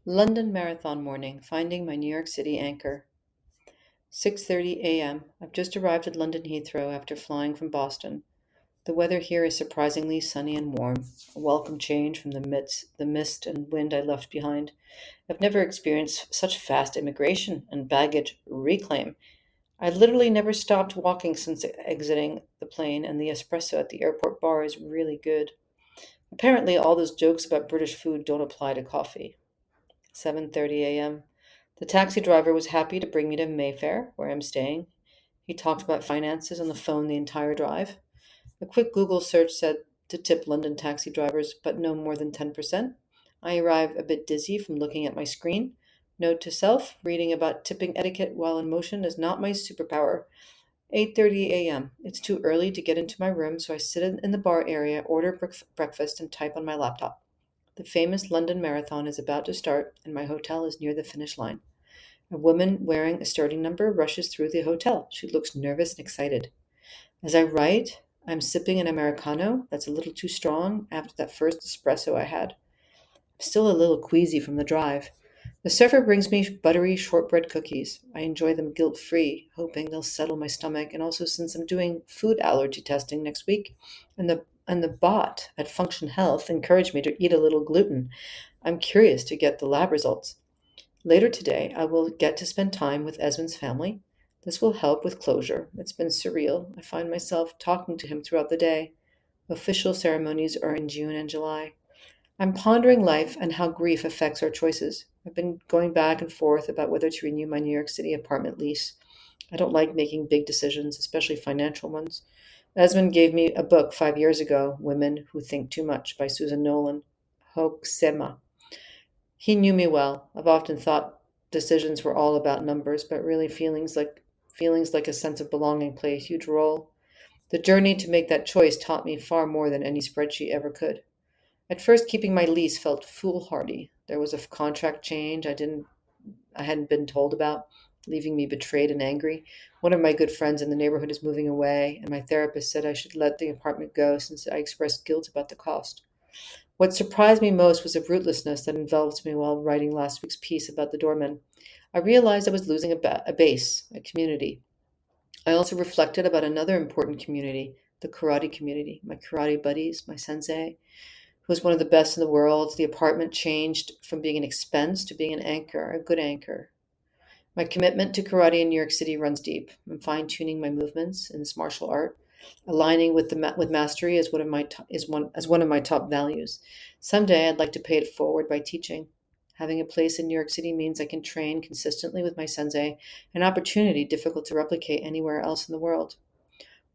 London Marathon morning, finding my New York City anchor. 6:30 a.m. I've just arrived at London Heathrow after flying from Boston. The weather here is surprisingly sunny and warm, a welcome change from the mist and wind I left behind. I've never experienced such fast immigration and baggage reclaim. I literally never stopped walking since exiting the plane, and the espresso at the airport bar is really good. Apparently, all those jokes about British food don't apply to coffee. 7:30 a.m. The taxi driver was happy to bring me to Mayfair, where I'm staying. He talked about finances on the phone the entire drive. A quick Google search said to tip London taxi drivers, but no more than 10%. I arrive a bit dizzy from looking at my screen. Note to self, reading about tipping etiquette while in motion is not my superpower. 8:30 a.m. It's too early to get into my room, so I sit in the bar area, order breakfast, and type on my laptop. The famous London Marathon is about to start, and my hotel is near the finish line. A woman wearing a starting number rushes through the hotel. She looks nervous and excited. As I write, I'm sipping an Americano that's a little too strong after that first espresso I had. I'm still a little queasy from the drive. The server brings me buttery shortbread cookies. I enjoy them guilt free, hoping they'll settle my stomach. And also, since I'm doing food allergy testing next week, and the bot at Function Health encouraged me to eat a little gluten, I'm curious to get the lab results. Later today, I will get to spend time with Esmond's family. This will help with closure. It's been surreal. I find myself talking to him throughout the day. Official ceremonies are in June and July. I'm pondering life and how grief affects our choices. I've been going back and forth about whether to renew my New York City apartment lease. I don't like making big decisions, especially financial ones. Esmond gave me a book 5 years ago, Women Who Think Too Much by Susan Nolan. Hoaxema. He knew me well. I've often thought decisions were all about numbers, but really feelings like a sense of belonging play a huge role. The journey to make that choice taught me far more than any spreadsheet ever could. At first, keeping my lease felt foolhardy. There was a contract change I hadn't been told about, leaving me betrayed and angry. One of my good friends in the neighborhood is moving away, and my therapist said I should let the apartment go since I expressed guilt about the cost. What surprised me most was the rootlessness that enveloped me while writing last week's piece about the doorman. I realized I was losing a base, a community. I also reflected about another important community, the karate community, my karate buddies, my sensei, who was one of the best in the world. The apartment changed from being an expense to being an anchor, a good anchor. My commitment to karate in New York City runs deep. I'm fine-tuning my movements in this martial art, aligning with mastery as one of my top values. Someday, I'd like to pay it forward by teaching. Having a place in New York City means I can train consistently with my sensei, an opportunity difficult to replicate anywhere else in the world.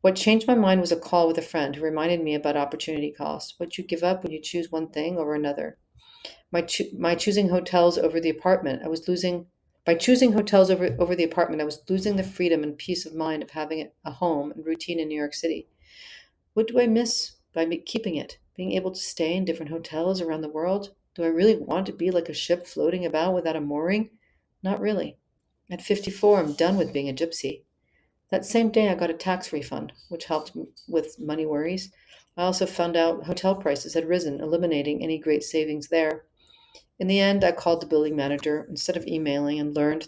What changed my mind was a call with a friend who reminded me about opportunity costs, what you give up when you choose one thing over another. My choosing hotels over the apartment, I was losing by choosing hotels over the apartment, I was losing the freedom and peace of mind of having a home and routine in New York City. What do I miss by keeping it? Being able to stay in different hotels around the world? Do I really want to be like a ship floating about without a mooring? Not really. At 54, I'm done with being a gypsy. That same day, I got a tax refund, which helped with money worries. I also found out hotel prices had risen, eliminating any great savings there. In the end, I called the building manager instead of emailing and learned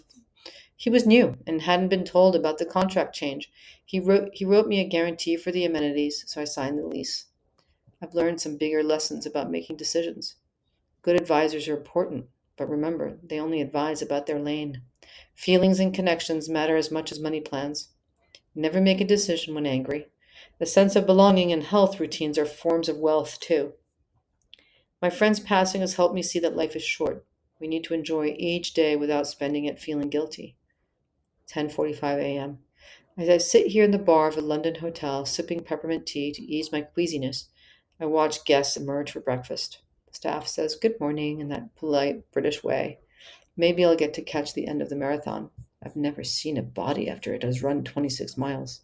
he was new and hadn't been told about the contract change. He wrote me a guarantee for the amenities, so I signed the lease. I've learned some bigger lessons about making decisions. Good advisors are important, but remember, they only advise about their lane. Feelings and connections matter as much as money plans. Never make a decision when angry. The sense of belonging and health routines are forms of wealth, too. My friend's passing has helped me see that life is short. We need to enjoy each day without spending it feeling guilty. 10:45 a.m. As I sit here in the bar of a London hotel, sipping peppermint tea to ease my queasiness, I watch guests emerge for breakfast. The staff says good morning in that polite British way. Maybe I'll get to catch the end of the marathon. I've never seen a body after it has run 26 miles.